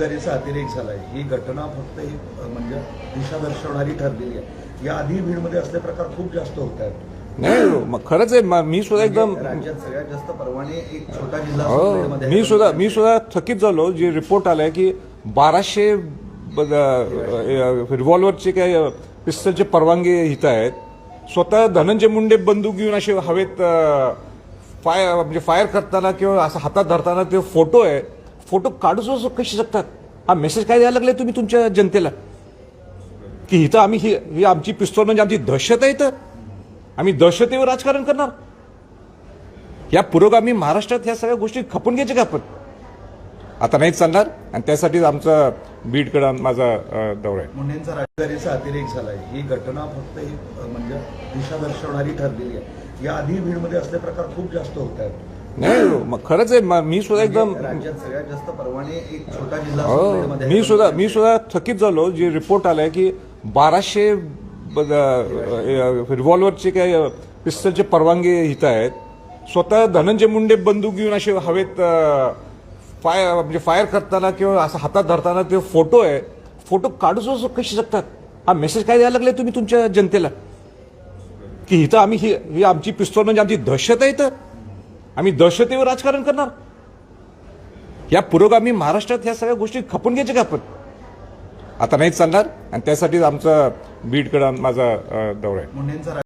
जबाबदारीचा अतिरेक झालाय. ही घटना फक्त एक म्हणजे दिशा दर्शवणारी ठरलेली आहे. या आधी बीडमध्ये असले प्रकार खूप जास्त होत आहेत. नाही मग खरंच आहे. मी सुद्धा एकदम राज्यात सगळ्यात जास्त परवाने एक छोटा जिल्हा असून बीडमध्ये मी सुद्धा थकीत झालो. जे रिपोर्ट आलाय की 1200 रिव्हॉल्व्हरचे काय पिस्तलचे परवानगी इथं आहेत. स्वतः धनंजय मुंडे बंदूक घेऊन असे हवेत फायर करताना किंवा असं हातात धरताना ते फोटो आहे. फोटो काढूच कशी शकतात? हा मेसेज काय द्यायला लागले तुम्ही तुमच्या जनतेला की इथं आम्ही ही आमची पिस्तूल म्हणजे आमची दहशत आहे. इथं आम्ही दहशतीवर राजकारण करणार. या पुरोगामी महाराष्ट्रात ह्या सगळ्या गोष्टी खपून घ्यायच्या का आपण? आता नाहीच चालणार. आणि त्यासाठीच आमचा बीडकडे माझा दौरा आहे. मुंडेंचा जबाबदारीचा अतिरेक झालाय. ही घटना फक्त एक म्हणजे दिशा दर्शवणारी ठरलेली आहे. या आधी बीडमध्ये असले प्रकार खूप जास्त होत आहेत. नाही मग खरंच आहे. मी सुद्धा एकदम राज्यात सगळ्यात जास्त परवाने एक छोटा जिल्हा असून बीडमध्ये मी सुद्धा थकीत झालो. जे रिपोर्ट आलाय की 1200 रिव्हॉल्व्हरचे काय पिस्तलचे परवानगी इथं आहेत. स्वतः धनंजय मुंडे बंदूक घेऊन असे हवेत फायर करताना किंवा असं हातात धरताना ते फोटो आहे. फोटो काढूच कशी शकतात? हा मेसेज काय द्यायला लागले तुम्ही तुमच्या जनतेला की इथं आम्ही ही आमची पिस्तूल म्हणजे आमची दहशत आहे. इथं आम्ही दहशतीवर राजकारण करणार. या पुरोगामी महाराष्ट्रात ह्या सगळ्या गोष्टी खपून घ्यायच्या का आपण? आता नाहीच चालणार. आणि त्यासाठीच आमचा बीडकडे माझा दौरा आहे. मुंडेंचा